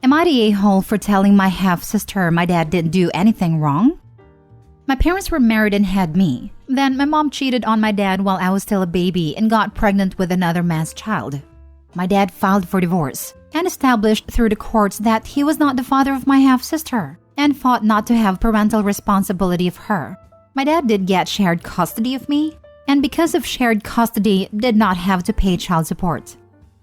Am I the a-hole for telling my half-sister my dad didn't do anything wrong? My parents were married and had me. Then my mom cheated on my dad while I was still a baby and got pregnant with another man's child. My dad filed for divorce and established through the courts that he was not the father of my half-sister and fought not to have parental responsibility of her. My dad did get shared custody of me, and because of shared custody, did not have to pay child support.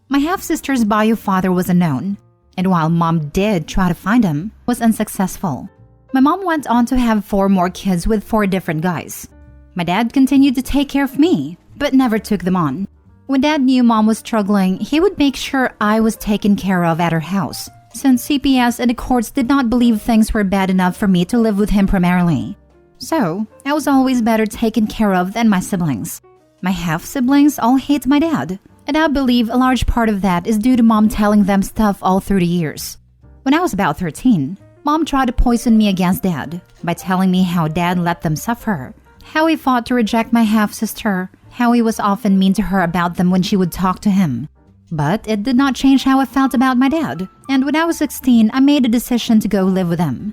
My half-sister's bio father was unknown, and while mom did try to find him, was unsuccessful. My mom went on to have 4 more kids with 4 different guys. My dad continued to take care of me, but never took them on. When dad knew mom was struggling, he would make sure I was taken care of at her house, since CPS and the courts did not believe things were bad enough for me to live with him primarily. So, I was always better taken care of than my siblings. My half-siblings all hate my dad, and I believe a large part of that is due to mom telling them stuff all through the years. When I was about 13, mom tried to poison me against dad by telling me how dad let them suffer, how he fought to reject my half-sister, how he was often mean to her about them when she would talk to him. But it did not change how I felt about my dad, and when I was 16, I made a decision to go live with him.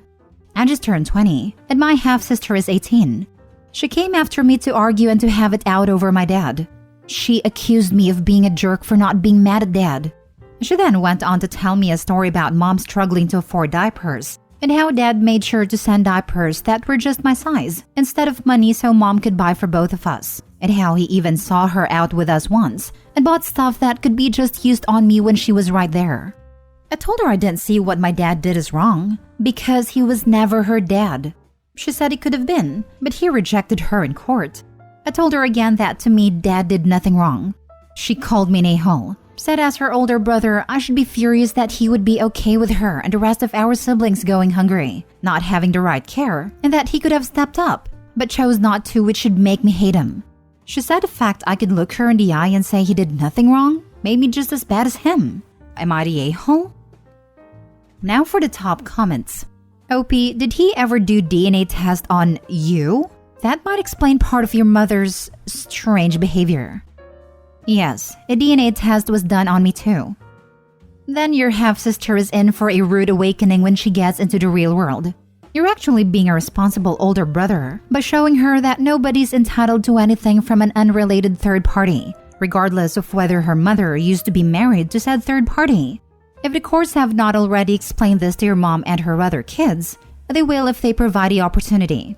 I just turned 20, and my half-sister is 18. She came after me to argue and to have it out over my dad. She accused me of being a jerk for not being mad at dad. She then went on to tell me a story about mom struggling to afford diapers, and how dad made sure to send diapers that were just my size, instead of money so mom could buy for both of us, and how he even saw her out with us once, and bought stuff that could be just used on me when she was right there. I told her I didn't see what my dad did as wrong, because he was never her dad. She said he could have been, but he rejected her in court. I told her again that to me, dad did nothing wrong. She called me an a-hole, said as her older brother, I should be furious that he would be okay with her and the rest of our siblings going hungry, not having the right care, and that he could have stepped up, but chose not to, which should make me hate him. She said the fact I could look her in the eye and say he did nothing wrong made me just as bad as him. Am I the a-hole? Now for the top comments. OP, did he ever do DNA test on you? That might explain part of your mother's strange behavior. Yes, a DNA test was done on me too. Then your half-sister is in for a rude awakening when she gets into the real world. You're actually being a responsible older brother by showing her that nobody's entitled to anything from an unrelated third party, regardless of whether her mother used to be married to said third party. If the courts have not already explained this to your mom and her other kids, they will if they provide the opportunity.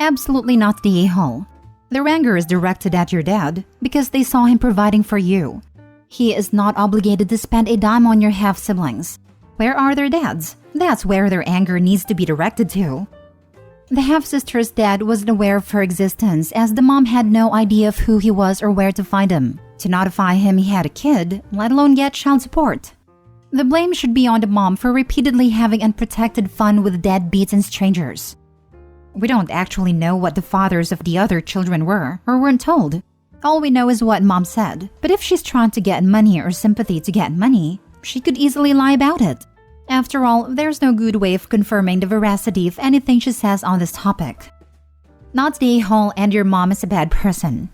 Absolutely not the a-hole. Their anger is directed at your dad because they saw him providing for you. He is not obligated to spend a dime on your half-siblings. Where are their dads? That's where their anger needs to be directed to. The half-sister's dad wasn't aware of her existence as the mom had no idea of who he was or where to find him, to notify him he had a kid, let alone get child support. The blame should be on the mom for repeatedly having unprotected fun with deadbeats and strangers. We don't actually know what the fathers of the other children were or weren't told. All we know is what mom said, but if she's trying to get money or sympathy to get money, she could easily lie about it. After all, there's no good way of confirming the veracity of anything she says on this topic. Not the a-hole and your mom is a bad person.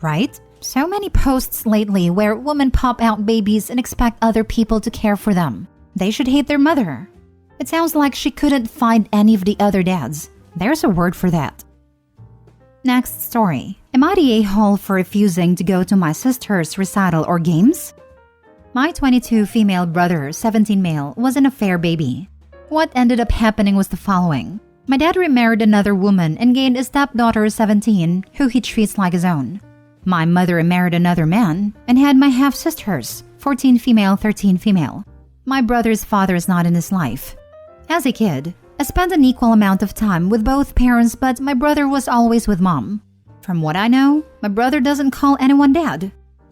Right? So many posts lately where women pop out babies and expect other people to care for them. They should hate their mother. It sounds like she couldn't find any of the other dads. There's a word for that. Next story. Am I the a-hole for refusing to go to my sister's recital or games? My 22 female brother, 17 male, was an affair baby. What ended up happening was the following. My dad remarried another woman and gained a stepdaughter, 17, who he treats like his own. My mother married another man and had my half-sisters, 14 female, 13 female. My brother's father is not in his life. As a kid, I spent an equal amount of time with both parents, but my brother was always with mom. From what I know, my brother doesn't call anyone dad.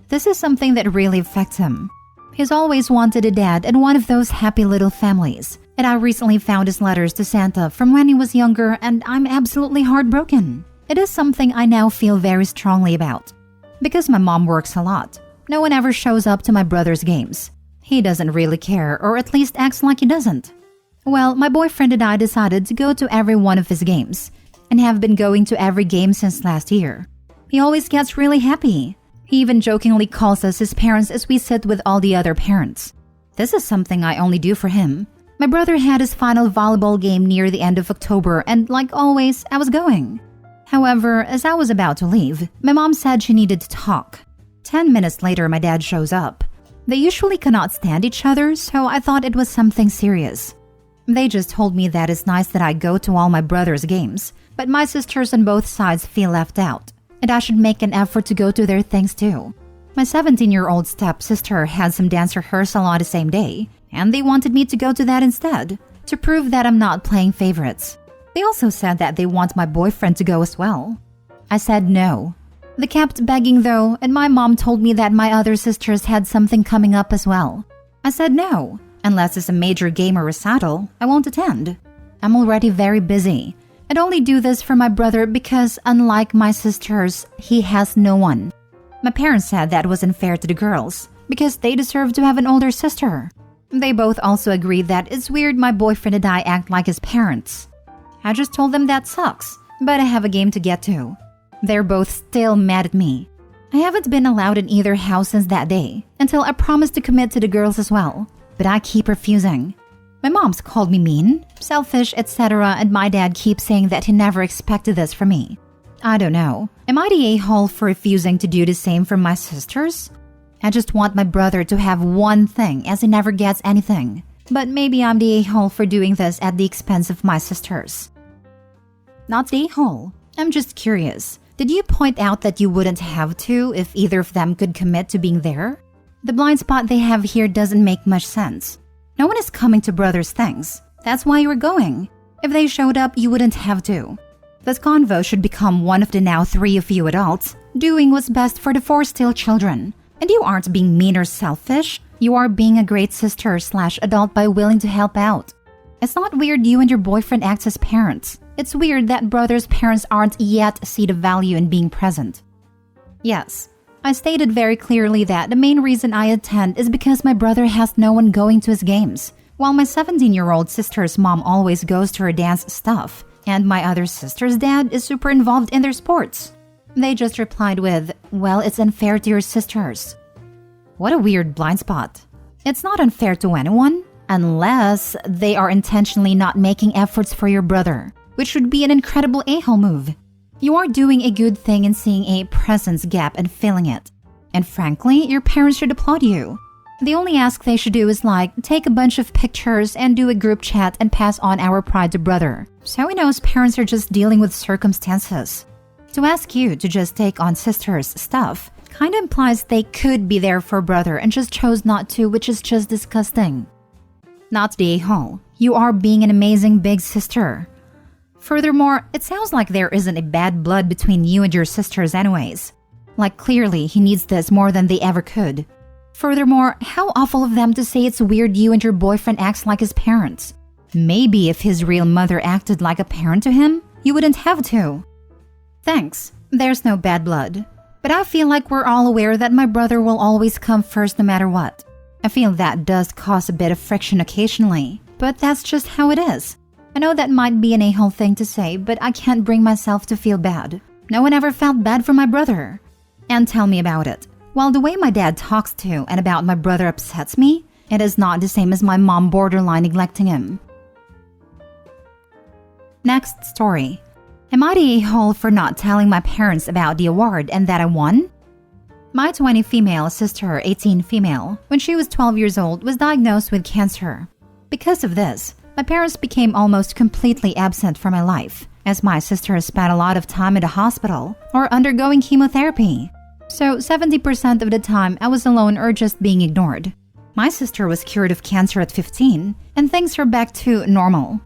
This is something that really affects him. He's always wanted a dad and one of those happy little families, and I recently found his letters to Santa from when he was younger, and I'm absolutely heartbroken. It is something I now feel very strongly about. Because my mom works a lot, no one ever shows up to my brother's games. He doesn't really care, or at least acts like he doesn't. Well, my boyfriend and I decided to go to every one of his games, and have been going to every game since last year. He always gets really happy. He even jokingly calls us his parents as we sit with all the other parents. This is something I only do for him. My brother had his final volleyball game near the end of October and like always, I was going. However, as I was about to leave, my mom said she needed to talk. 10 minutes later, my dad shows up. They usually cannot stand each other, so I thought it was something serious. They just told me that it's nice that I go to all my brother's games, but my sisters on both sides feel left out, and I should make an effort to go to their things too. My 17-year-old stepsister had some dance rehearsal on the same day, and they wanted me to go to that instead, to prove that I'm not playing favorites. They also said that they want my boyfriend to go as well. I said no. They kept begging though, and my mom told me that my other sisters had something coming up as well. I said no. Unless it's a major game or recital, I won't attend. I'm already very busy. I'd only do this for my brother because, unlike my sisters, he has no one. My parents said that was unfair to the girls because they deserve to have an older sister. They both also agreed that it's weird my boyfriend and I act like his parents. I just told them that sucks, but I have a game to get to. They're both still mad at me. I haven't been allowed in either house since that day, until I promised to commit to the girls as well, but I keep refusing. My mom's called me mean, selfish, etc., and my dad keeps saying that he never expected this from me. I don't know. Am I the a-hole for refusing to do the same for my sisters? I just want my brother to have one thing as he never gets anything. But maybe I'm the a-hole for doing this at the expense of my sisters. Not the a-hole. I'm just curious. Did you point out that you wouldn't have to if either of them could commit to being there? The blind spot they have here doesn't make much sense. No one is coming to brothers' things. That's why you were going. If they showed up, you wouldn't have to. This convo should become one of the now 3 of you adults doing what's best for the 4 still children. And you aren't being mean or selfish. You are being a great sister/adult by willing to help out. It's not weird you and your boyfriend act as parents. It's weird that brothers' parents aren't yet see the value in being present. Yes, I stated very clearly that the main reason I attend is because my brother has no one going to his games, while my 17-year-old sister's mom always goes to her dance stuff, and my other sister's dad is super involved in their sports. They just replied with, well, it's unfair to your sisters. What a weird blind spot. It's not unfair to anyone, unless they are intentionally not making efforts for your brother, which would be an incredible a-hole move. You are doing a good thing in seeing a presence gap and filling it. And frankly, your parents should applaud you. The only ask they should do is take a bunch of pictures and do a group chat and pass on our pride to brother, so he knows parents are just dealing with circumstances. To ask you to just take on sisters' stuff kinda implies they could be there for brother and just chose not to, which is just disgusting. Not the a-hole. You are being an amazing big sister. Furthermore, it sounds like there isn't a bad blood between you and your sisters anyways. Clearly, he needs this more than they ever could. Furthermore, how awful of them to say it's weird you and your boyfriend acts like his parents. Maybe if his real mother acted like a parent to him, you wouldn't have to. Thanks. There's no bad blood. But I feel like we're all aware that my brother will always come first no matter what. I feel that does cause a bit of friction occasionally, but that's just how it is. I know that might be an a-hole thing to say, but I can't bring myself to feel bad. No one ever felt bad for my brother. And tell me about it. While the way my dad talks to and about my brother upsets me, it is not the same as my mom borderline neglecting him. Next story. Am I the a-hole for not telling my parents about the award and that I won? My 20 female sister, 18 female, when she was 12 years old, was diagnosed with cancer. Because of this, my parents became almost completely absent from my life, as my sister spent a lot of time in the hospital or undergoing chemotherapy. So 70% of the time I was alone or just being ignored. My sister was cured of cancer at 15, and things are back to normal.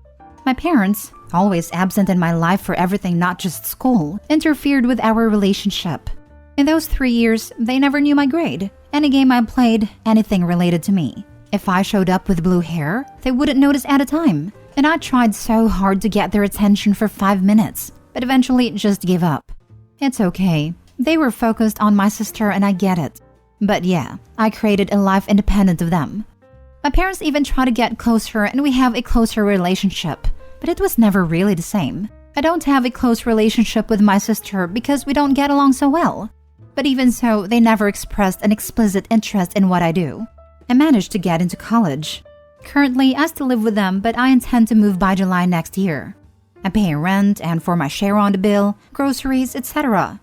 My parents, always absent in my life for everything not just school, interfered with our relationship. In those 3 years, they never knew my grade, any game I played, anything related to me. If I showed up with blue hair, they wouldn't notice at a time, and I tried so hard to get their attention for 5 minutes, but eventually just gave up. It's okay. They were focused on my sister and I get it. But yeah, I created a life independent of them. My parents even try to get closer and we have a closer relationship, but it was never really the same. I don't have a close relationship with my sister because we don't get along so well. But even so, they never expressed an explicit interest in what I do. I managed to get into college. Currently, I still live with them, but I intend to move by July next year. I pay rent and for my share on the bill, groceries, etc.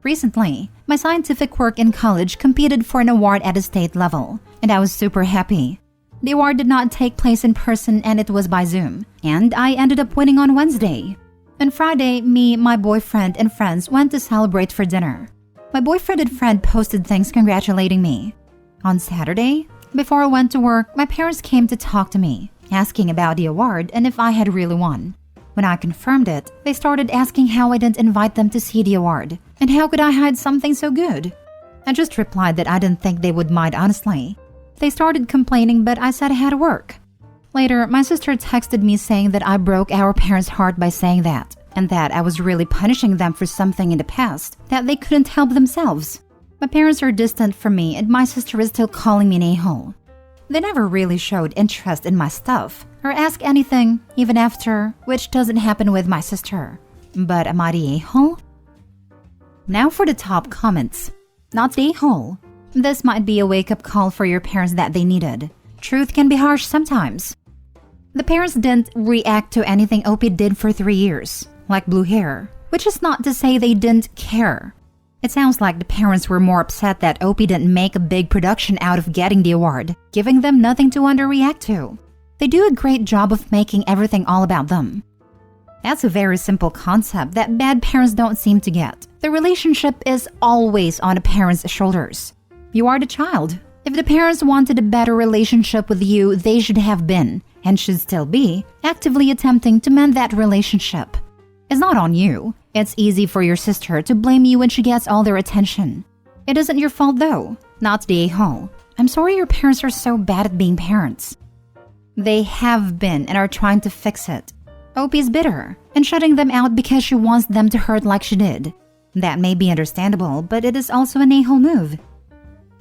Recently, my scientific work in college competed for an award at the state level, and I was super happy. The award did not take place in person and it was by Zoom, and I ended up winning on Wednesday. On Friday, me, my boyfriend, and friends went to celebrate for dinner. My boyfriend and friend posted things congratulating me. On Saturday, before I went to work, my parents came to talk to me, asking about the award and if I had really won. When I confirmed it, they started asking how I didn't invite them to see the award, and how could I hide something so good? I just replied that I didn't think they would mind honestly. They started complaining, but I said I had to work. Later, my sister texted me saying that I broke our parents' heart by saying that, and that I was really punishing them for something in the past that they couldn't help themselves. My parents are distant from me and my sister is still calling me an a-hole. They never really showed interest in my stuff or ask anything, even after, which doesn't happen with my sister. But am I the a-hole? Now for the top comments. Not the a-hole. This might be a wake-up call for your parents that they needed. Truth can be harsh sometimes. The parents didn't react to anything Opie did for 3 years, like blue hair, which is not to say they didn't care. It sounds like the parents were more upset that Opie didn't make a big production out of getting the award, giving them nothing to underreact to. They do a great job of making everything all about them. That's a very simple concept that bad parents don't seem to get. The relationship is always on a parent's shoulders. You are the child. If the parents wanted a better relationship with you, they should have been, and should still be, actively attempting to mend that relationship. It's not on you. It's easy for your sister to blame you when she gets all their attention. It isn't your fault though. Not the a-hole. I'm sorry your parents are so bad at being parents. They have been and are trying to fix it. Opie's bitter and shutting them out because she wants them to hurt like she did. That may be understandable, but it is also an a-hole move.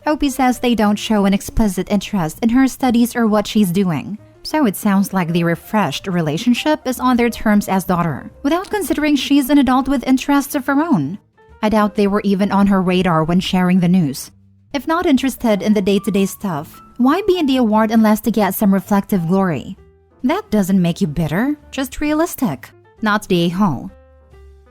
Opie says they don't show an explicit interest in her studies or what she's doing. So it sounds like the refreshed relationship is on their terms as daughter, without considering she's an adult with interests of her own. I doubt they were even on her radar when sharing the news. If not interested in the day-to-day stuff, why be in the award unless to get some reflective glory? That doesn't make you bitter, just realistic. Not the a-hole.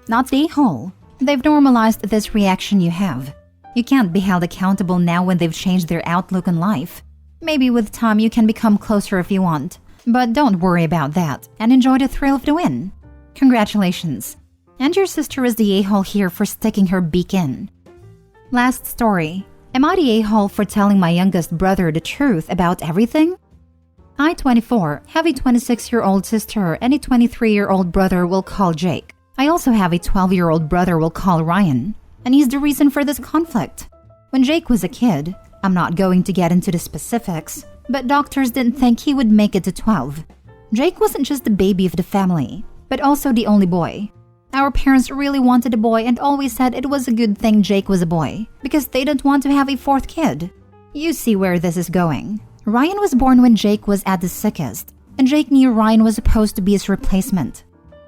Not the a-hole. They've normalized this reaction you have. You can't be held accountable now when they've changed their outlook on life. Maybe with time you can become closer if you want. But don't worry about that and enjoy the thrill of the win. Congratulations. And your sister is the a-hole here for sticking her beak in. Last story. Am I the a-hole for telling my youngest brother the truth about everything? I, 24, have a 26-year-old sister and a 23-year-old brother we'll call Jake. I also have a 12-year-old brother we'll call Ryan. And he's the reason for this conflict. When Jake was a kid, I'm not going to get into the specifics, but doctors didn't think he would make it to 12. Jake wasn't just the baby of the family, but also the only boy. Our parents really wanted a boy and always said it was a good thing Jake was a boy, because they didn't want to have a fourth kid. You see where this is going. Ryan was born when Jake was at the sickest, and Jake knew Ryan was supposed to be his replacement.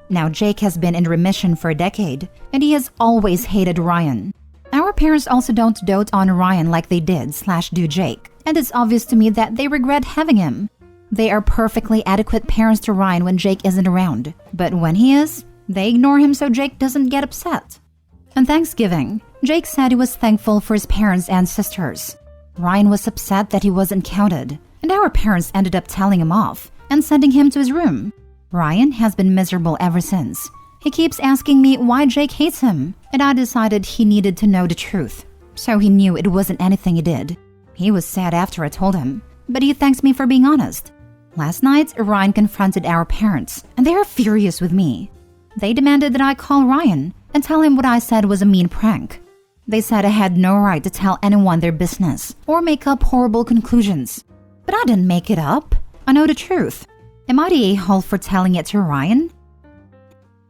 Now Jake has been in remission for a decade, and he has always hated Ryan. Our parents also don't dote on Ryan like they did/do Jake, and it's obvious to me that they regret having him. They are perfectly adequate parents to Ryan when Jake isn't around, but when he is, they ignore him so Jake doesn't get upset. On Thanksgiving, Jake said he was thankful for his parents and sisters. Ryan was upset that he wasn't counted, and our parents ended up telling him off and sending him to his room. Ryan has been miserable ever since. He keeps asking me why Jake hates him, and I decided he needed to know the truth. So he knew it wasn't anything he did. He was sad after I told him, but he thanks me for being honest. Last night, Ryan confronted our parents, and they are furious with me. They demanded that I call Ryan and tell him what I said was a mean prank. They said I had no right to tell anyone their business or make up horrible conclusions. But I didn't make it up. I know the truth. Am I the a-hole for telling it to Ryan?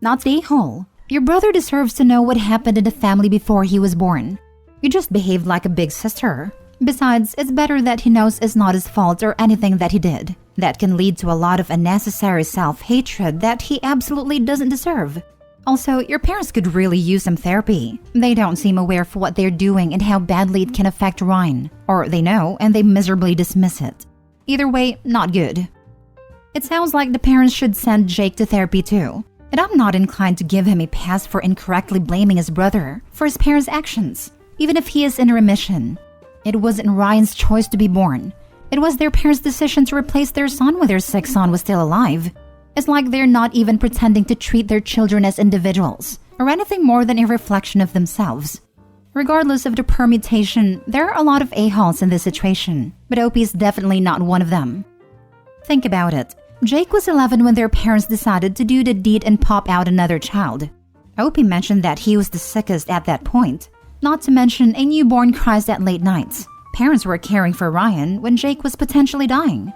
Not the a-hole. Your brother deserves to know what happened in the family before he was born. You just behaved like a big sister. Besides, it's better that he knows it's not his fault or anything that he did. That can lead to a lot of unnecessary self-hatred that he absolutely doesn't deserve. Also, your parents could really use some therapy. They don't seem aware of what they're doing and how badly it can affect Ryan. Or they know and they miserably dismiss it. Either way, not good. It sounds like the parents should send Jake to therapy too. And I'm not inclined to give him a pass for incorrectly blaming his brother for his parents' actions, even if he is in remission. It wasn't Ryan's choice to be born. It was their parents' decision to replace their son when their sick son was still alive. It's like they're not even pretending to treat their children as individuals, or anything more than a reflection of themselves. Regardless of the permutation, there are a lot of a-holes in this situation, but Opie is definitely not one of them. Think about it. Jake was 11 when their parents decided to do the deed and pop out another child. Opie mentioned that he was the sickest at that point, not to mention a newborn cries at late nights. Parents were caring for Ryan when Jake was potentially dying.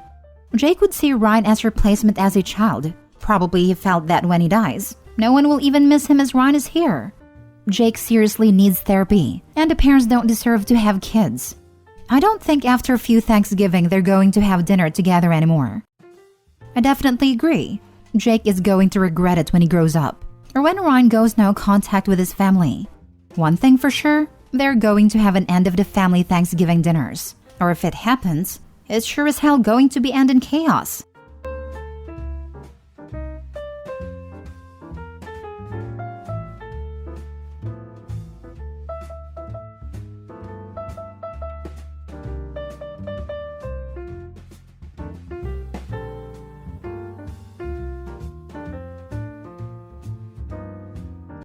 Jake would see Ryan as replacement as a child. Probably he felt that when he dies, no one will even miss him as Ryan is here. Jake seriously needs therapy, and the parents don't deserve to have kids. I don't think after a few Thanksgiving they're going to have dinner together anymore. I definitely agree. Jake is going to regret it when he grows up, or when Ryan goes no contact with his family. One thing for sure, they're going to have an end of the family Thanksgiving dinners. Or if it happens, it's sure as hell going to be end in chaos.